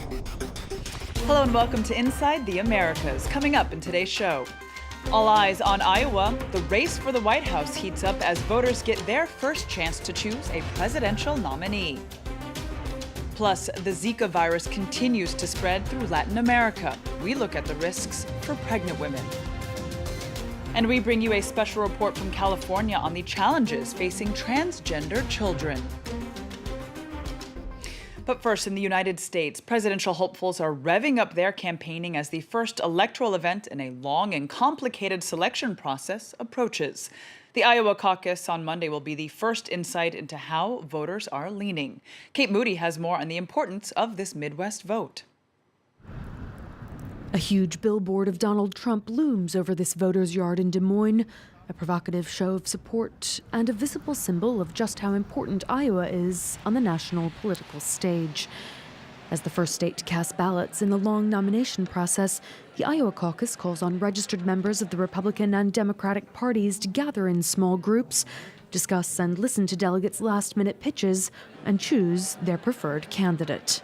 Hello and welcome to Inside the Americas. Coming up in today's show, all eyes on Iowa. The race for the White House heats up as voters get their first chance to choose a presidential nominee. Plus, the Zika virus continues to spread through Latin America. We look at the risks for pregnant women. And we bring you a special report from California on the challenges facing transgender children. But first, in the United States, presidential hopefuls are revving up their campaigning as the first electoral event in a long and complicated selection process approaches. The Iowa caucus on Monday will be the first insight into how voters are leaning. Kate Moody has more on the importance of this Midwest vote. A huge billboard of Donald Trump looms over this voters' yard in Des Moines, a provocative show of support and a visible symbol of just how important Iowa is on the national political stage. As the first state to cast ballots in the long nomination process, the Iowa caucus calls on registered members of the Republican and Democratic parties to gather in small groups, discuss and listen to delegates' last-minute pitches, and choose their preferred candidate.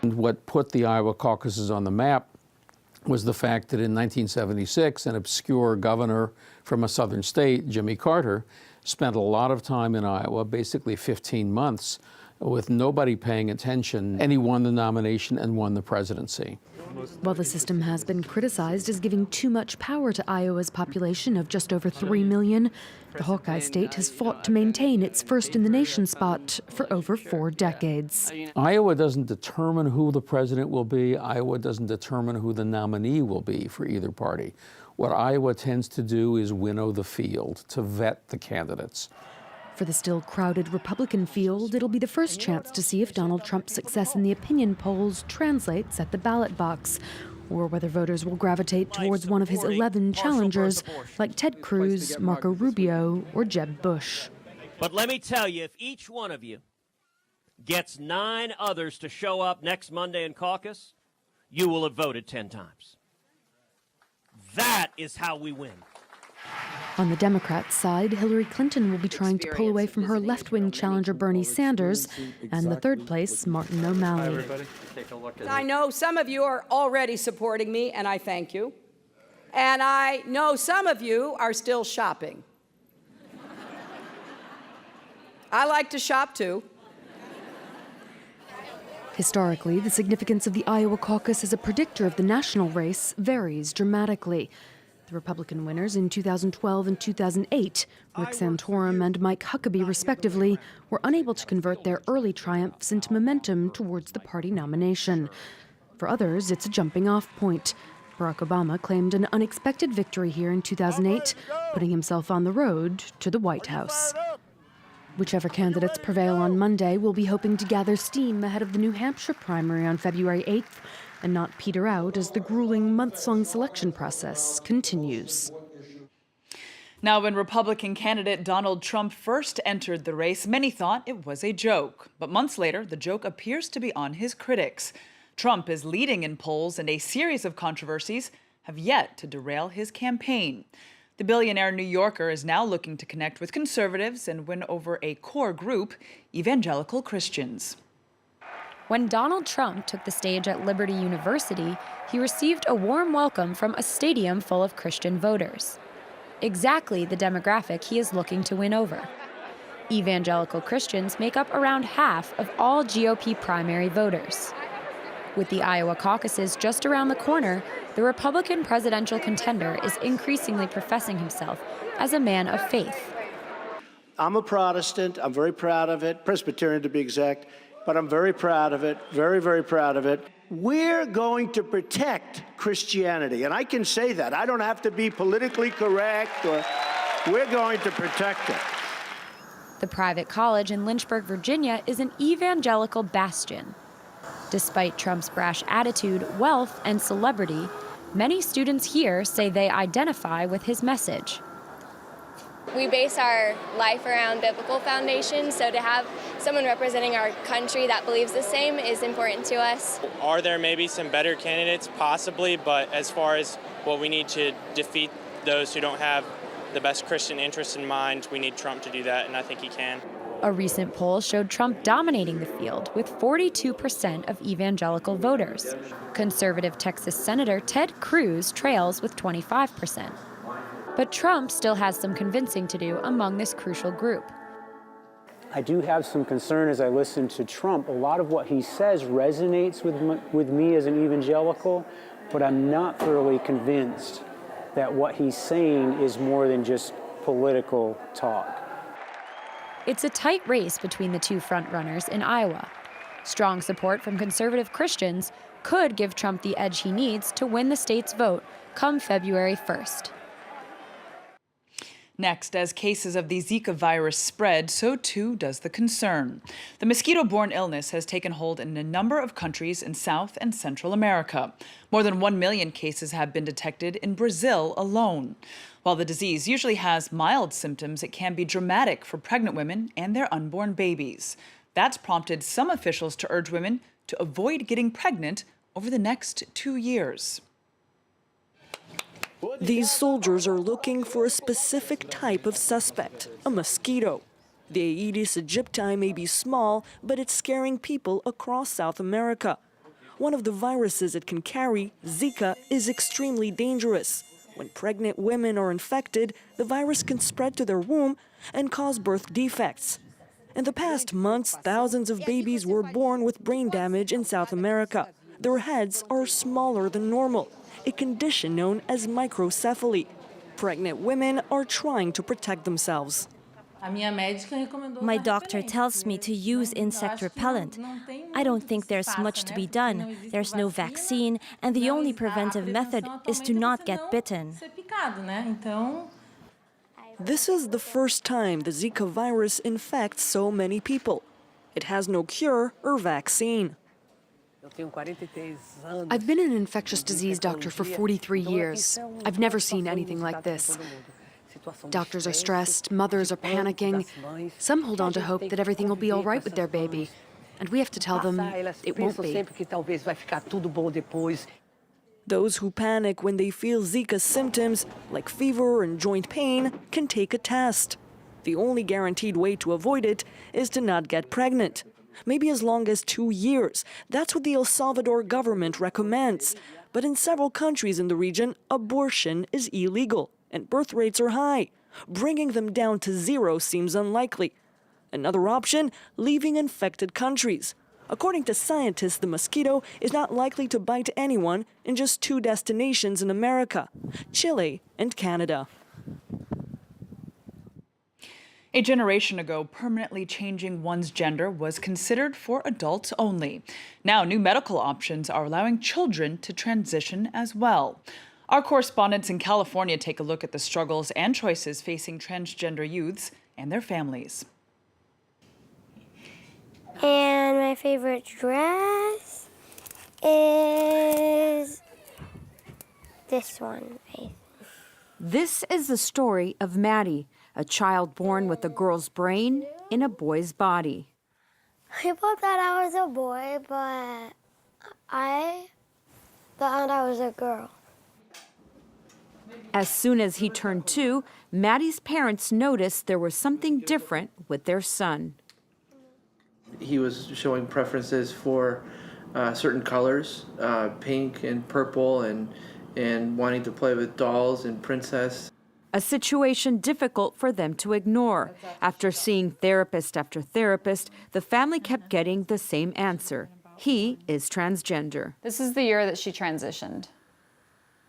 What put the Iowa caucuses on the map was the fact that in 1976, an obscure governor from a southern state, Jimmy Carter, spent a lot of time in Iowa, basically 15 months, with nobody paying attention, and he won the nomination and won the presidency. While the system has been criticized as giving too much power to Iowa's population of just over 3 million, the Hawkeye state has fought to maintain its first-in-the-nation spot for over 4 decades. Iowa doesn't determine who the president will be. Iowa doesn't determine who the nominee will be for either party. What Iowa tends to do is winnow the field, to vet the candidates. For the still crowded Republican field, it'll be the first chance to see if Donald Trump's success in the opinion polls translates at the ballot box, or whether voters will gravitate towards one of his 11 challengers, like Ted Cruz, Marco Rubio, or Jeb Bush. But let me tell you, if each one of you gets 9 others to show up next Monday in caucus, you will have voted 10 times. That is how we win. On the Democrats' side, Hillary Clinton will be trying to pull away from her left-wing challenger Bernie Sanders and the third place, Martin O'Malley. I know some of you are already supporting me, and I thank you. And I know some of you are still shopping. I like to shop, too. Historically, the significance of the Iowa caucus as a predictor of the national race varies dramatically. The Republican winners in 2012 and 2008, Rick Santorum and Mike Huckabee respectively, were unable to convert their early triumphs into momentum towards the party nomination. For others, it's a jumping-off point. Barack Obama claimed an unexpected victory here in 2008, putting himself on the road to the White House. Whichever candidates prevail on Monday will be hoping to gather steam ahead of the New Hampshire primary on February 8th, and not peter out as the grueling months-long selection process continues. Now, when Republican candidate Donald Trump first entered the race, many thought it was a joke. But months later, the joke appears to be on his critics. Trump is leading in polls, and a series of controversies have yet to derail his campaign. The billionaire New Yorker is now looking to connect with conservatives and win over a core group, evangelical Christians. When Donald Trump took the stage at Liberty University, he received a warm welcome from a stadium full of Christian voters. Exactly the demographic he is looking to win over. Evangelical Christians make up around half of all GOP primary voters. With the Iowa caucuses just around the corner, the Republican presidential contender is increasingly professing himself as a man of faith. I'm a Protestant. I'm very proud of it, Presbyterian to be exact. But I'm very proud of it, very, very proud of it. We're going to protect Christianity, and I can say that. I don't have to be politically correct, or we're going to protect it. The private college in Lynchburg, Virginia is an evangelical bastion. Despite Trump's brash attitude, wealth, and celebrity, many students here say they identify with his message. We base our life around biblical foundations, so to have someone representing our country that believes the same is important to us. Are there maybe some better candidates? Possibly, but as far as what we need to defeat those who don't have the best Christian interests in mind, we need Trump to do that, and I think he can. A recent poll showed Trump dominating the field with 42% of evangelical voters. Conservative Texas Senator Ted Cruz trails with 25%. But Trump still has some convincing to do among this crucial group. I do have some concern as I listen to Trump. A lot of what he says resonates with me as an evangelical, but I'm not thoroughly convinced that what he's saying is more than just political talk. It's a tight race between the two frontrunners in Iowa. Strong support from conservative Christians could give Trump the edge he needs to win the state's vote come February 1st. Next, as cases of the Zika virus spread, so too does the concern. The mosquito-borne illness has taken hold in a number of countries in South and Central America. More than 1 million cases have been detected in Brazil alone. While the disease usually has mild symptoms, it can be dramatic for pregnant women and their unborn babies. That's prompted some officials to urge women to avoid getting pregnant over the next 2 years. These soldiers are looking for a specific type of suspect, a mosquito. The Aedes aegypti may be small, but it's scaring people across South America. One of the viruses it can carry, Zika, is extremely dangerous. When pregnant women are infected, the virus can spread to their womb and cause birth defects. In the past months, thousands of babies were born with brain damage in South America. Their heads are smaller than normal, a condition known as microcephaly. Pregnant women are trying to protect themselves. My doctor tells me to use insect repellent. I don't think there's much to be done. There's no vaccine, and the only preventive method is to not get bitten. This is the first time the Zika virus infects so many people. It has no cure or vaccine. I've been an infectious disease doctor for 43 years. I've never seen anything like this. Doctors are stressed, mothers are panicking. Some hold on to hope that everything will be all right with their baby. And we have to tell them it won't be. Those who panic when they feel Zika symptoms, like fever and joint pain, can take a test. The only guaranteed way to avoid it is to not get pregnant. Maybe as long as 2 years. That's what the El Salvador government recommends. But in several countries in the region, abortion is illegal and birth rates are high. Bringing them down to 0 seems unlikely. Another option, leaving infected countries. According to scientists, the mosquito is not likely to bite anyone in just 2 destinations in America, Chile and Canada. A generation ago, permanently changing one's gender was considered for adults only. Now, new medical options are allowing children to transition as well. Our correspondents in California take a look at the struggles and choices facing transgender youths and their families. And my favorite dress is this one. This is the story of Maddie, a child born with a girl's brain in a boy's body. People thought I was a boy, but I thought I was a girl. As soon as he turned 2, Maddie's parents noticed there was something different with their son. He was showing preferences for certain colors, pink and purple, and wanting to play with dolls and princess. A situation difficult for them to ignore. After seeing therapist after therapist, the family kept getting the same answer. He is transgender. This is the year that she transitioned.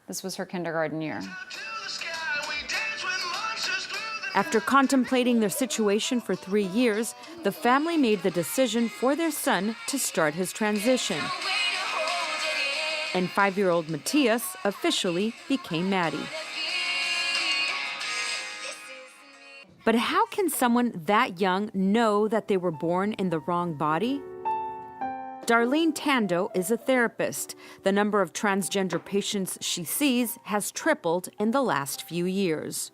This was her kindergarten year. After contemplating their situation for 3 years, the family made the decision for their son to start his transition. And 5-year-old Matthias officially became Maddie. But how can someone that young know that they were born in the wrong body? Darlene Tando is a therapist. The number of transgender patients she sees has tripled in the last few years.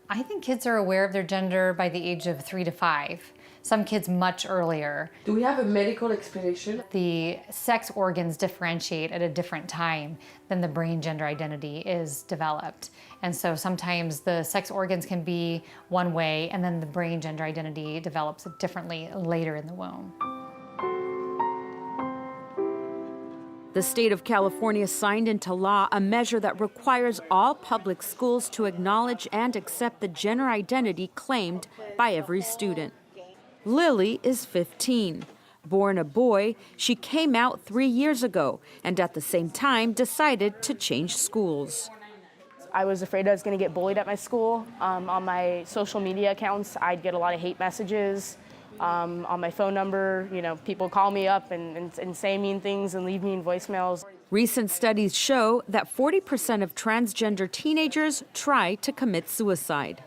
I think kids are aware of their gender by the age of 3 to 5. some kids much earlier. Do we have a medical explanation? The sex organs differentiate at a different time than the brain gender identity is developed. And so sometimes the sex organs can be one way, and then the brain gender identity develops differently later in the womb. The state of California signed into law a measure that requires all public schools to acknowledge and accept the gender identity claimed by every student. Lily is 15. Born a boy, she came out 3 years ago and at the same time decided to change schools. I was afraid I was going to get bullied at my school. On my social media accounts, I'd get a lot of hate messages. On my phone number, people call me up and say mean things and leave me in voicemails. Recent studies show that 40% of transgender teenagers try to commit suicide.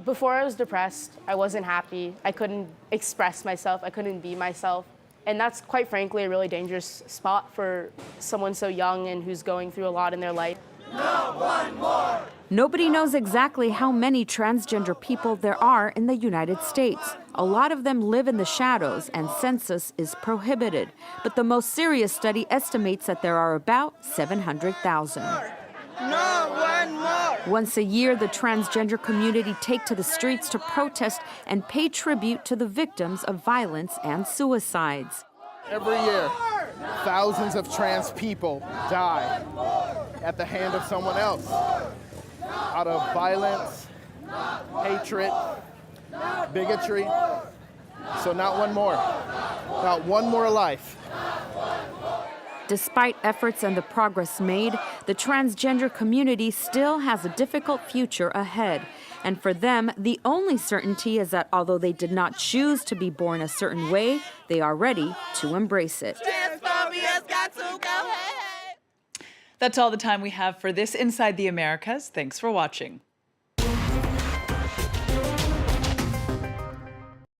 Before I was depressed, I wasn't happy. I couldn't express myself. I couldn't be myself. And that's quite frankly a really dangerous spot for someone so young and who's going through a lot in their life. Not one more! Nobody knows exactly how many transgender people there are in the United States. A lot of them live in the shadows and census is prohibited. But the most serious study estimates that there are about 700,000. Not one more! Once a year, the transgender community take to the streets to protest and pay tribute to the victims of violence and suicides. Every year, thousands of trans people die at the hand of someone else out of violence, hatred, bigotry. So not one more. Not one more life. Despite efforts and the progress made, the transgender community still has a difficult future ahead. And for them, the only certainty is that although they did not choose to be born a certain way, they are ready to embrace it. Transphobia's got to go ahead. That's all the time we have for this Inside the Americas. Thanks for watching.